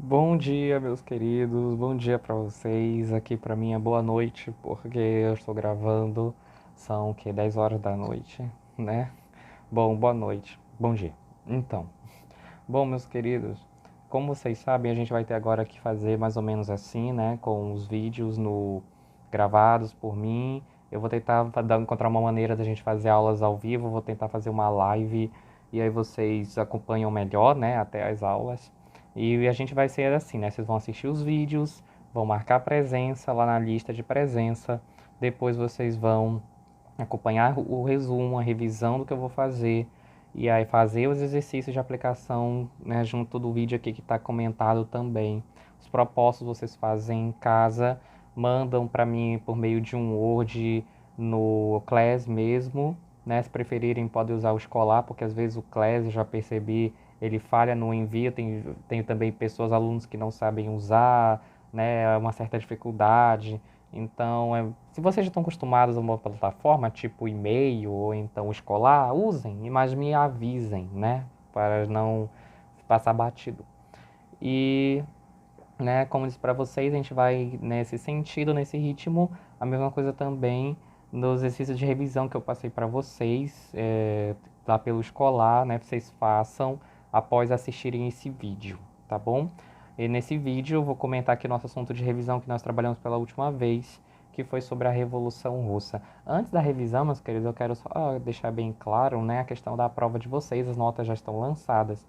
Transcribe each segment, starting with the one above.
Bom dia, meus queridos. Bom dia pra vocês. Aqui pra mim é boa noite, porque eu estou gravando. São o quê? 10 horas da noite, né? Bom, boa noite. Bom dia. Então, bom, meus queridos, como vocês sabem, a gente vai ter agora que fazer mais ou menos assim, né, com os vídeos no gravados por mim. Eu vou tentar encontrar uma maneira da gente fazer aulas ao vivo, vou tentar fazer uma live e aí vocês acompanham melhor, né, até as aulas. E a gente vai ser assim, né? Vocês vão assistir os vídeos, vão marcar presença lá na lista de presença. Depois vocês vão acompanhar o resumo, a revisão do que eu vou fazer. E aí fazer os exercícios de aplicação, né, junto do vídeo aqui que está comentado também. Os propostos vocês fazem em casa, mandam para mim por meio de um Word no Class mesmo, né? Se preferirem podem usar o escolar, porque às vezes o Class, eu já percebi, ele falha no envio. Tem também pessoas, alunos que não sabem usar, né? Uma certa dificuldade. Então, se vocês já estão acostumados a uma plataforma tipo e-mail ou então escolar, usem, mas me avisem, né? Para não passar batido. E, né, como eu disse para vocês, a gente vai nesse sentido, nesse ritmo. A mesma coisa também nos exercícios de revisão que eu passei para vocês, lá pelo escolar, né? Vocês façam após assistirem esse vídeo, tá bom? E nesse vídeo eu vou comentar aqui nosso assunto de revisão que nós trabalhamos pela última vez, que foi sobre a Revolução Russa. Antes da revisão, meus queridos, eu quero só deixar bem claro, né, a questão da prova de vocês. As notas já estão lançadas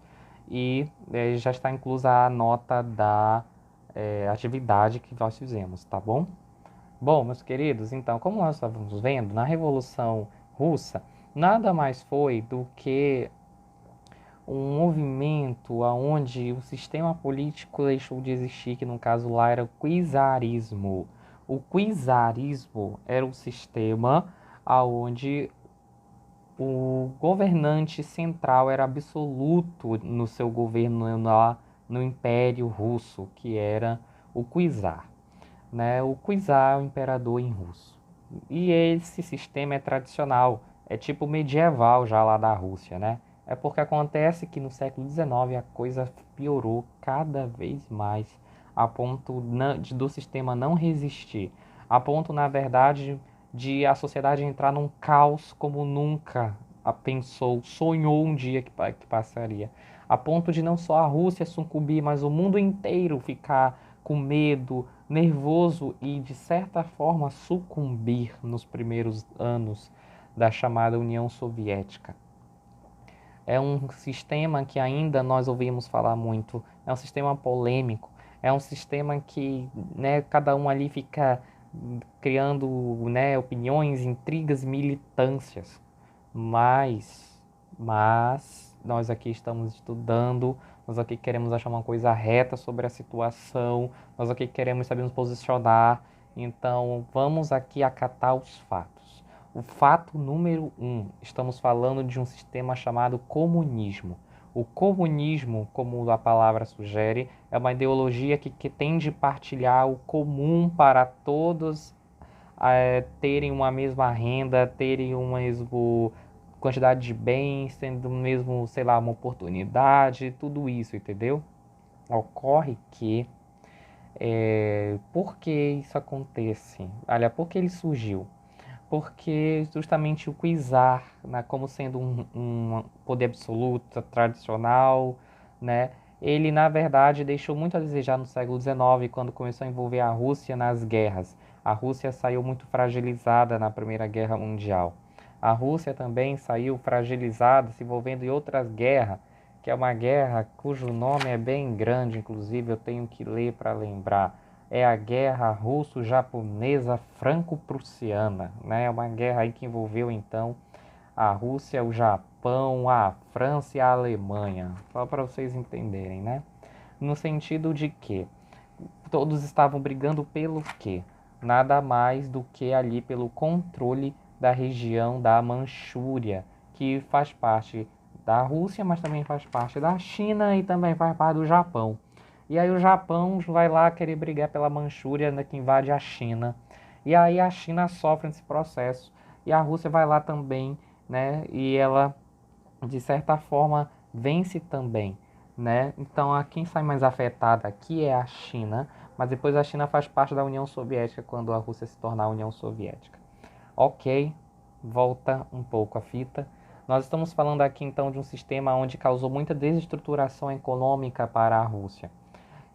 e já está inclusa a nota da atividade que nós fizemos, tá bom? Bom, meus queridos, então, como nós estávamos vendo, na Revolução Russa, nada mais foi do que um movimento onde o sistema político deixou de existir, que no caso lá era o czarismo. O czarismo era um sistema onde o governante central era absoluto no seu governo lá no Império Russo, que era o czar, né? O czar é o imperador em russo. E esse sistema é tradicional, é tipo medieval já lá da Rússia, né? É porque acontece que no século XIX a coisa piorou cada vez mais, a ponto do sistema não resistir, a ponto, na verdade, de a sociedade entrar num caos como nunca a pensou, sonhou um dia que passaria, a ponto de não só a Rússia sucumbir, mas o mundo inteiro ficar com medo, nervoso e, de certa forma, sucumbir nos primeiros anos da chamada União Soviética. É um sistema que ainda nós ouvimos falar muito, é um sistema polêmico, é um sistema que, né, cada um ali fica criando, né, opiniões, intrigas, militâncias. Mas nós aqui estamos estudando, nós aqui queremos achar uma coisa reta sobre a situação, nós aqui queremos saber nos posicionar, então vamos aqui acatar os fatos. O fato número um, estamos falando de um sistema chamado comunismo. O comunismo, como a palavra sugere, é uma ideologia que tende a partilhar o comum para todos, terem uma mesma renda, terem uma mesma quantidade de bens, tendo mesmo, sei lá, uma oportunidade, tudo isso, entendeu? Ocorre que, por que isso acontece? Olha, por que ele surgiu? Porque justamente o czar, né, como sendo um poder absoluto, tradicional, né, ele na verdade deixou muito a desejar no século XIX, quando começou a envolver a Rússia nas guerras. A Rússia saiu muito fragilizada na Primeira Guerra Mundial. A Rússia também saiu fragilizada, se envolvendo em outras guerras, que é uma guerra cujo nome é bem grande, inclusive eu tenho que ler para lembrar. É a guerra russo-japonesa franco-prussiana, né? É uma guerra aí que envolveu então a Rússia, o Japão, a França e a Alemanha, só para vocês entenderem, né? No sentido de que todos estavam brigando pelo quê? Nada mais do que ali pelo controle da região da Manchúria, que faz parte da Rússia, mas também faz parte da China e também faz parte do Japão. E aí o Japão vai lá querer brigar pela Manchúria, né, que invade a China. E aí a China sofre nesse processo. E a Rússia vai lá também, né? E ela, de certa forma, vence também. né? Então, quem sai mais afetada aqui é a China, mas depois a China faz parte da União Soviética quando a Rússia se tornar a União Soviética. Ok, volta um pouco a fita. Nós estamos falando aqui então de um sistema onde causou muita desestruturação econômica para a Rússia,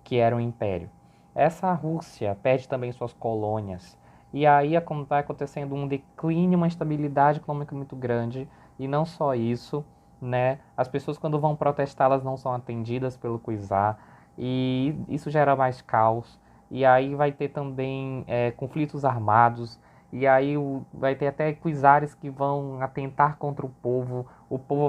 que era um império. Essa Rússia perde também suas colônias. E aí vai acontecendo um declínio, uma instabilidade econômica muito grande. E não só isso, né? As pessoas quando vão protestar, elas não são atendidas pelo Cuisá. E isso gera mais caos. E aí vai ter também conflitos armados. E aí vai ter até Cuisares que vão atentar contra o povo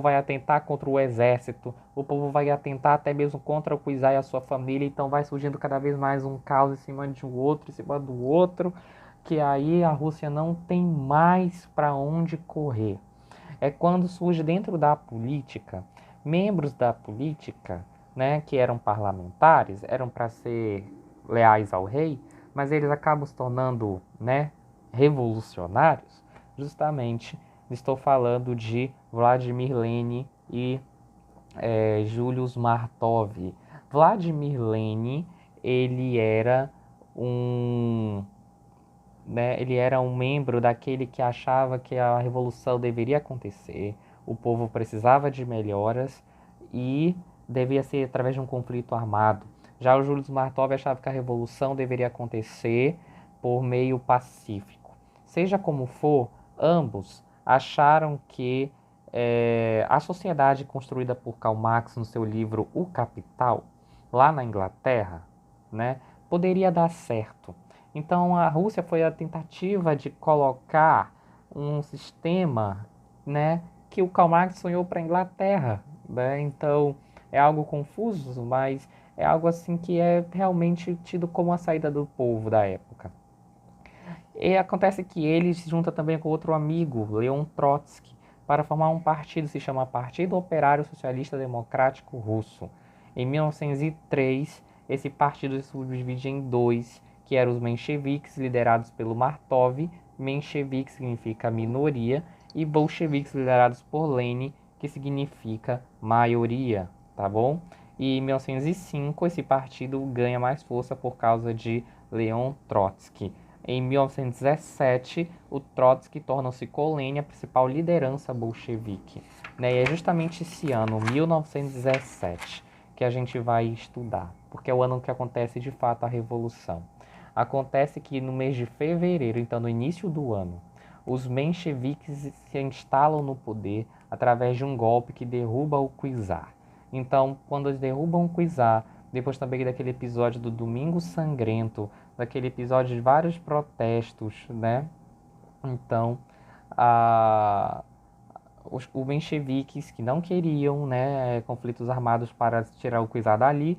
vai atentar contra o exército, o povo vai atentar até mesmo contra o Cuisá e a sua família, então vai surgindo cada vez mais um caos em cima de um outro, em cima do outro, que aí a Rússia não tem mais para onde correr. É quando surge dentro da política, membros da política, né, que eram parlamentares, eram para ser leais ao rei, mas eles acabam se tornando, né, revolucionários, justamente estou falando de Vladimir Lenin e Julius Martov. Vladimir Lenin, ele era um, ele era um membro daquele que achava que a revolução deveria acontecer, o povo precisava de melhoras e devia ser através de um conflito armado. Já o Julius Martov achava que a revolução deveria acontecer por meio pacífico. Seja como for, ambos acharam que a sociedade construída por Karl Marx no seu livro O Capital, lá na Inglaterra, né, poderia dar certo. Então a Rússia foi a tentativa de colocar um sistema, né, que o Karl Marx sonhou para a Inglaterra, né? Então é algo confuso, mas é algo assim que é realmente tido como a saída do povo da época. E acontece que ele se junta também com outro amigo, Leon Trotsky, para formar um partido, se chama Partido Operário Socialista Democrático Russo. Em 1903, esse partido se subdivide em dois, que eram os mencheviques, liderados pelo Martov. Menchevique significa minoria, e bolcheviques, liderados por Lenin, que significa maioria, tá bom? E em 1905, esse partido ganha mais força por causa de Leon Trotsky. Em 1917, o Trotsky torna-se com Lenin a principal liderança bolchevique. Né? E é justamente esse ano, 1917, que a gente vai estudar, porque é o ano que acontece de fato a Revolução. Acontece que no mês de fevereiro, então no início do ano, os mencheviques se instalam no poder através de um golpe que derruba o Czar. Então, quando eles derrubam o Czar, depois também daquele episódio do Domingo Sangrento, daquele episódio de vários protestos, né? Então, os mencheviques que não queriam, né, conflitos armados para tirar o Czar dali,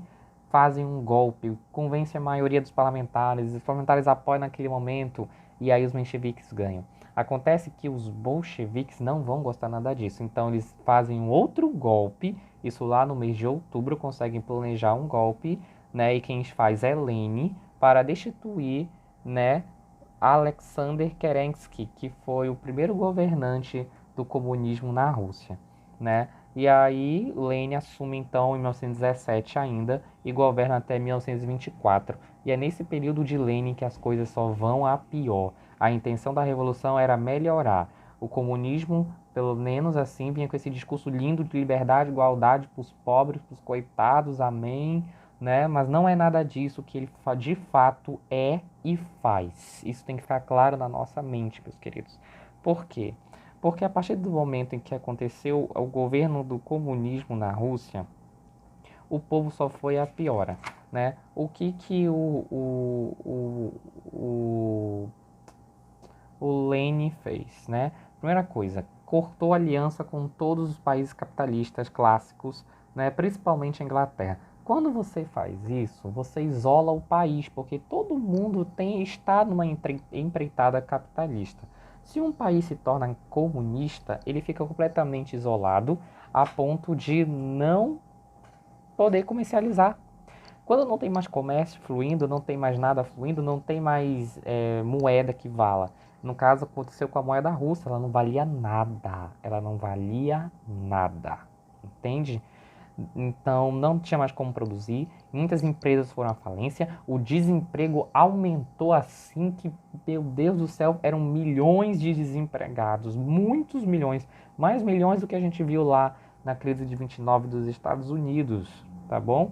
fazem um golpe, convencem a maioria dos parlamentares, os parlamentares apoiam naquele momento e aí os mencheviques ganham. Acontece que os bolcheviques não vão gostar nada disso, então eles fazem um outro golpe, isso lá no mês de outubro, conseguem planejar um golpe, né, e quem faz é Lenin, para destituir, né, Alexander Kerensky, que foi o primeiro governante do comunismo na Rússia, né? E aí Lenin assume então em 1917 ainda e governa até 1924. E é nesse período de Lenin que as coisas só vão a pior. A intenção da revolução era melhorar. O comunismo, pelo menos assim, vinha com esse discurso lindo de liberdade, igualdade para os pobres, para os coitados, amém, né? Mas não é nada disso que ele de fato é e faz. Isso tem que ficar claro na nossa mente, meus queridos. Por quê? Porque a partir do momento em que aconteceu o governo do comunismo na Rússia, o povo só foi a piora, né? O que que o Lenin fez, né? Primeira coisa, cortou aliança com todos os países capitalistas clássicos, né? Principalmente a Inglaterra. Quando você faz isso, você isola o país, porque todo mundo está numa empreitada capitalista. Se um país se torna comunista, ele fica completamente isolado a ponto de não poder comercializar. Quando não tem mais comércio fluindo, não tem mais nada fluindo, não tem mais moeda que vala. No caso, aconteceu com a moeda russa, ela não valia nada. Ela não valia nada. Entende? Então não tinha mais como produzir, muitas empresas foram à falência, o desemprego aumentou assim que, meu Deus do céu, eram milhões de desempregados, muitos milhões, mais milhões do que a gente viu lá na crise de 29 dos Estados Unidos, tá bom?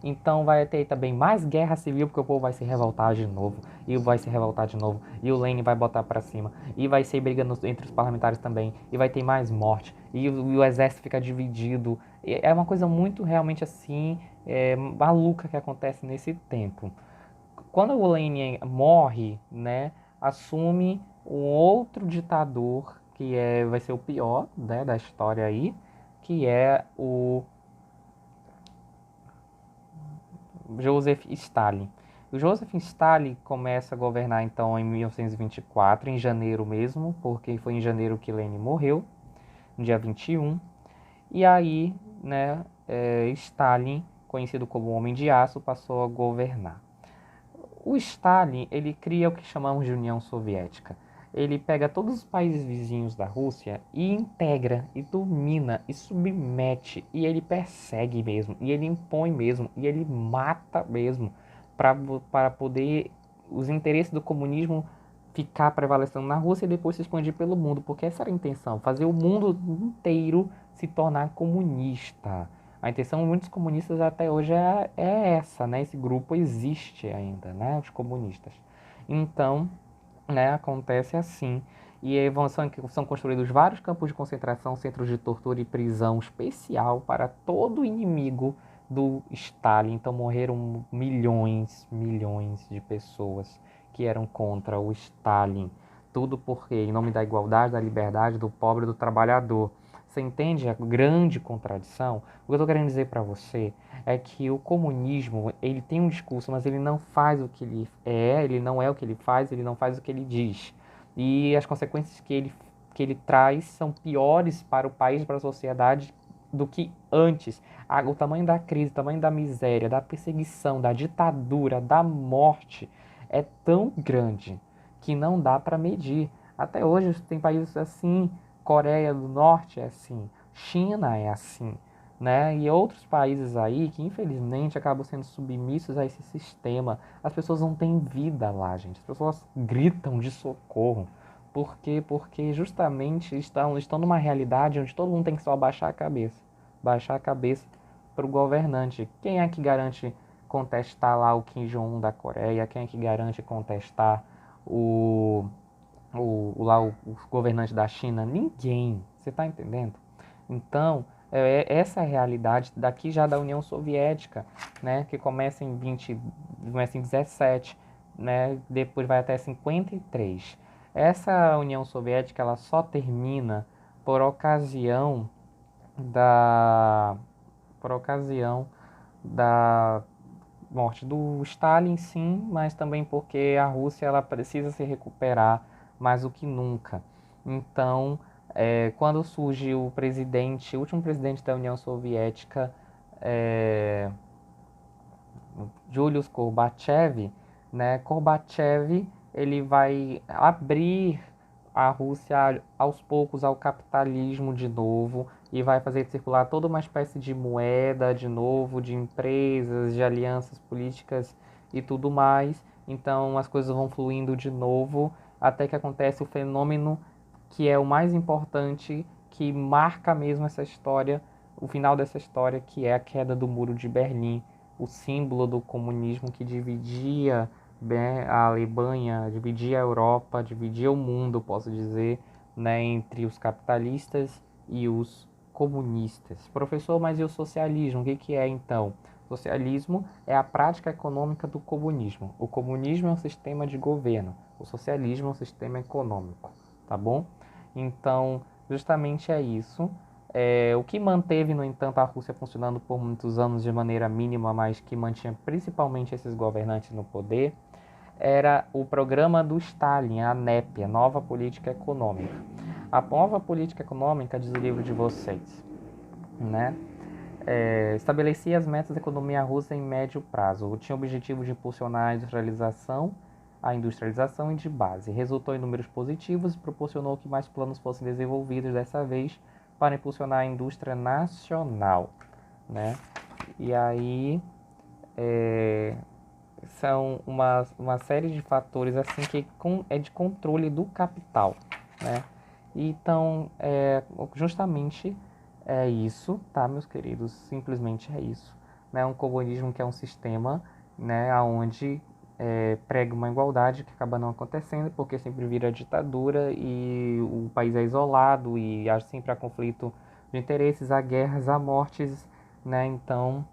Então vai ter também mais guerra civil, porque o povo vai se revoltar de novo, e vai se revoltar de novo, e o Lênin vai botar pra cima, e vai ser briga entre os parlamentares também, e vai ter mais morte, e o exército fica dividido. É uma coisa muito realmente assim, maluca que acontece nesse tempo. Quando o Lenin morre, né, assume um outro ditador, que vai ser o pior, né, da história aí, que é o Joseph Stalin. O Joseph Stalin começa a governar então em 1924, em janeiro mesmo, porque foi em janeiro que Lenin morreu, no dia 21. E aí, né, Stalin, conhecido como Homem de Aço, passou a governar. O Stalin, ele cria o que chamamos de União Soviética. Ele pega todos os países vizinhos da Rússia e integra, e domina, e submete, e ele persegue mesmo, e ele impõe mesmo, e ele mata mesmo, para poder os interesses do comunismo ficar prevalecendo na Rússia e depois se expandir pelo mundo, porque essa era a intenção, fazer o mundo inteiro se tornar comunista. A intenção de muitos comunistas até hoje é essa, né? Esse grupo existe ainda, né? Os comunistas. Então, né, acontece assim. E aí são construídos vários campos de concentração, centros de tortura e prisão especial para todo inimigo do Stalin. Então morreram milhões, milhões de pessoas que eram contra o Stalin. Tudo porque, em nome da igualdade, da liberdade, do pobre e do trabalhador. Você entende a grande contradição? O que eu estou querendo dizer para você é que o comunismo, ele tem um discurso, mas ele não faz o que ele não é o que ele faz, ele não faz o que ele diz. E as consequências que ele traz são piores para o país, para a sociedade, do que antes. O tamanho da crise, o tamanho da miséria, da perseguição, da ditadura, da morte é tão grande que não dá para medir. Até hoje tem países assim, Coreia do Norte é assim, China é assim, né? E outros países aí que infelizmente acabam sendo submissos a esse sistema. As pessoas não têm vida lá, gente. As pessoas gritam de socorro. Por quê? Porque justamente estão numa realidade onde todo mundo tem que só baixar a cabeça. Baixar a cabeça para o governante. Quem é que garante contestar lá o Kim Jong-un da Coreia? Quem é que garante contestar o governante da China? Ninguém. Você está entendendo? Então, essa é a realidade daqui já da União Soviética, né, que começa em 17, né, depois vai até 53. Essa União Soviética ela só termina por ocasião da por ocasião da morte do Stalin, sim, mas também porque a Rússia ela precisa se recuperar mais do que nunca. Então, quando surge o último presidente da União Soviética, é, Julius Gorbachev, né? Gorbachev ele vai abrir a Rússia aos poucos ao capitalismo de novo e vai fazer circular toda uma espécie de moeda de novo, de empresas, de alianças políticas e tudo mais. Então as coisas vão fluindo de novo até que acontece o fenômeno que é o mais importante, que marca mesmo essa história, o final dessa história, que é a queda do Muro de Berlim, o símbolo do comunismo que dividia, né, a Alemanha, dividia a Europa, dividia o mundo, posso dizer, né, entre os capitalistas e os comunistas. Professor, mas e o socialismo? O que que é então? Socialismo é a prática econômica do comunismo. O comunismo é um sistema de governo. O socialismo é um sistema econômico, tá bom? Então, justamente é isso. O que manteve, no entanto, a Rússia funcionando por muitos anos de maneira mínima, mas que mantinha principalmente esses governantes no poder, era o programa do Stalin, a NEP, a Nova Política Econômica. A nova política econômica, diz o livro de vocês, né? Estabelecia as metas da economia russa em médio prazo. Tinha o objetivo de impulsionar a industrialização e de base. Resultou em números positivos e proporcionou que mais planos fossem desenvolvidos dessa vez para impulsionar a indústria nacional. né? E aí são uma série de fatores assim que é de controle do capital, né? Então, justamente é isso, tá, meus queridos? Simplesmente é isso, né? Um comunismo que é um sistema, né, onde prega uma igualdade que acaba não acontecendo, porque sempre vira ditadura e o país é isolado e sempre há conflito de interesses, há guerras, há mortes, né? Então,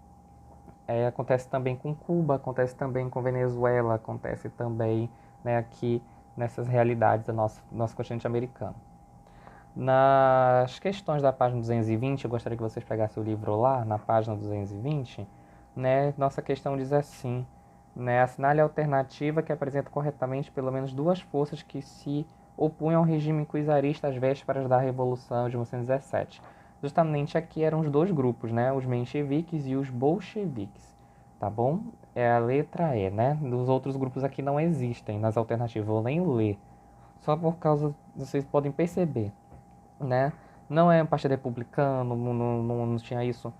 acontece também com Cuba, acontece também com Venezuela, acontece também, né, aqui nessas realidades do nosso continente americano. Nas questões da página 220, eu gostaria que vocês pegassem o livro lá, na página 220, né, nossa questão diz assim, né, assinale a alternativa que apresenta corretamente pelo menos duas forças que se opunham ao regime czarista às vésperas da Revolução de 1917. Justamente aqui eram os dois grupos, né, os mencheviques e os bolcheviques, tá bom? É a letra E, né? Os outros grupos aqui não existem nas alternativas, vou nem ler, só por causa, vocês podem perceber, né? Não é um partido republicano, não tinha isso.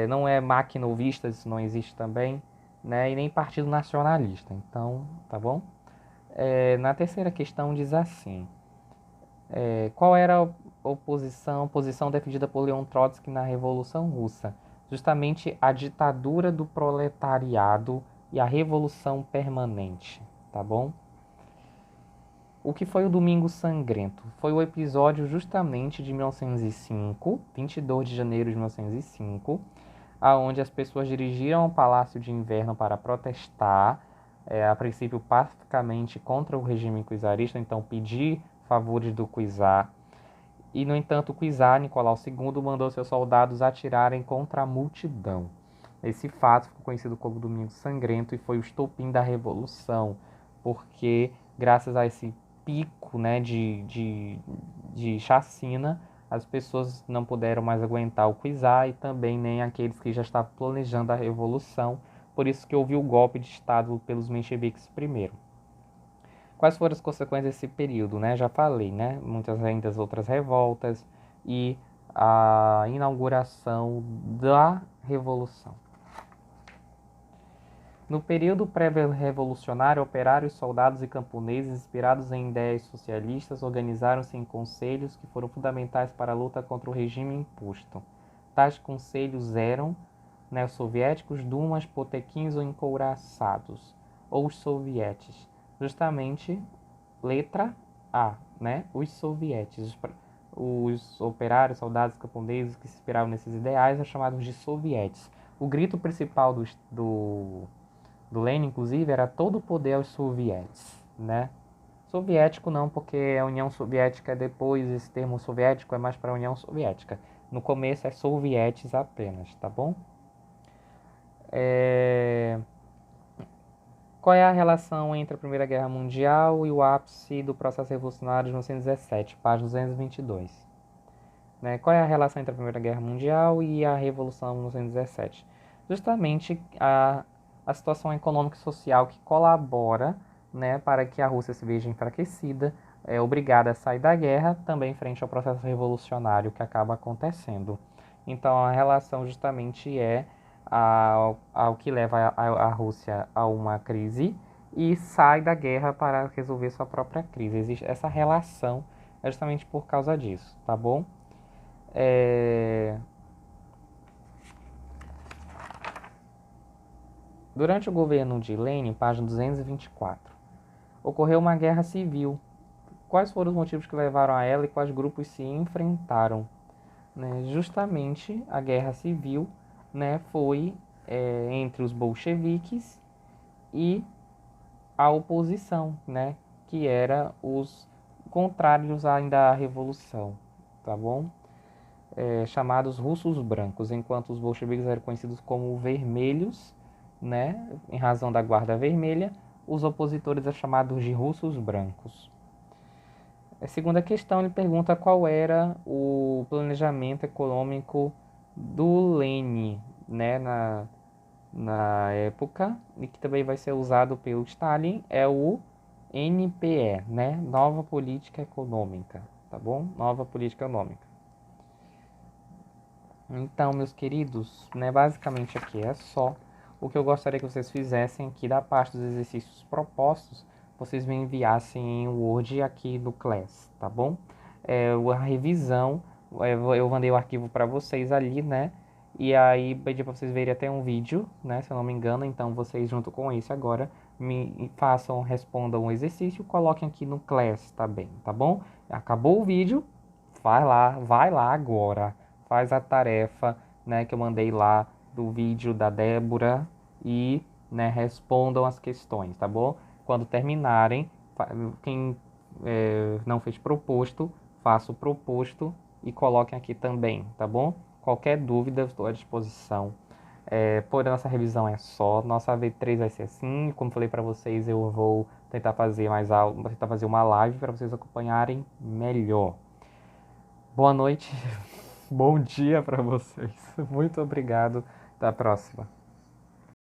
Não é maquinovista, isso não existe também, né? E nem partido nacionalista. Então, tá bom? Na terceira questão diz assim: qual era a posição defendida por Leon Trotsky na Revolução Russa? Justamente a ditadura do proletariado e a revolução permanente, tá bom? O que foi o Domingo Sangrento? Foi o episódio justamente de 1905, 22 de janeiro de 1905, aonde as pessoas dirigiram ao Palácio de Inverno para protestar, a princípio pacificamente contra o regime czarista, então pedir favores do czar. E, no entanto, o czar Nicolau II mandou seus soldados atirarem contra a multidão. Esse fato ficou conhecido como Domingo Sangrento e foi o estopim da Revolução, porque graças a esse pico, né, de chacina, as pessoas não puderam mais aguentar o czar e também nem aqueles que já estavam planejando a Revolução, por isso que houve o golpe de Estado pelos mencheviques primeiro. Quais foram as consequências desse período, né? Já falei, né? Muitas ainda outras revoltas e a inauguração da Revolução. No período pré-revolucionário, operários, soldados e camponeses, inspirados em ideias socialistas, organizaram-se em conselhos que foram fundamentais para a luta contra o regime imposto. Tais conselhos eram, né, os soviéticos, dumas, potequins ou encouraçados, ou os sovietes. Justamente, letra A, né? Os sovietes, os operários, soldados, camponeses que se inspiravam nesses ideais são chamados de sovietes. O grito principal do Lenin, inclusive, era todo o poder aos sovietes, né? Soviético não, porque a União Soviética depois, esse termo soviético é mais para a União Soviética. No começo é sovietes apenas, tá bom? Qual é a relação entre a Primeira Guerra Mundial e o ápice do processo revolucionário de 1917, página 222? Né? Qual é a relação entre a Primeira Guerra Mundial e a Revolução de 1917? Justamente a situação econômica e social que colabora, né, para que a Rússia se veja enfraquecida, obrigada a sair da guerra, também frente ao processo revolucionário que acaba acontecendo. Então a relação justamente é ao que leva a Rússia a uma crise e sai da guerra para resolver sua própria crise. Existe essa relação justamente por causa disso, tá bom? Durante o governo de Lenin, página 224, ocorreu uma guerra civil. Quais foram os motivos que levaram a ela e quais grupos se enfrentaram? Né? Justamente a guerra civil, né, foi entre os bolcheviques e a oposição, né, que era os contrários ainda à revolução, tá bom? Chamados russos brancos, enquanto os bolcheviques eram conhecidos como vermelhos, né, em razão da Guarda Vermelha, os opositores eram chamados de russos brancos. A segunda questão, ele pergunta qual era o planejamento econômico do Lenin, né, na época, e que também vai ser usado pelo Stalin, é o NPE, né, Nova Política Econômica, tá bom? Nova Política Econômica. Então, meus queridos, né, basicamente aqui é só o que eu gostaria que vocês fizessem aqui da parte dos exercícios propostos, vocês me enviassem em Word aqui do Class, tá bom? A revisão, eu mandei o arquivo para vocês ali, né? E aí pedi para vocês verem até um vídeo, né? Se eu não me engano, então vocês junto com esse agora me façam, respondam o exercício, coloquem aqui no Class, tá bem, tá bom? Acabou o vídeo, vai lá agora, faz a tarefa, né, que eu mandei lá do vídeo da Débora e, né, respondam as questões, tá bom? Quando terminarem, quem não fez proposto, faça o proposto e coloquem aqui também, tá bom? Qualquer dúvida, estou à disposição. Por nossa revisão é só, nossa V3 vai ser assim, como falei para vocês, eu vou tentar fazer mais algo, tentar fazer uma live para vocês acompanharem melhor. Boa noite, bom dia para vocês. Muito obrigado. Até a próxima.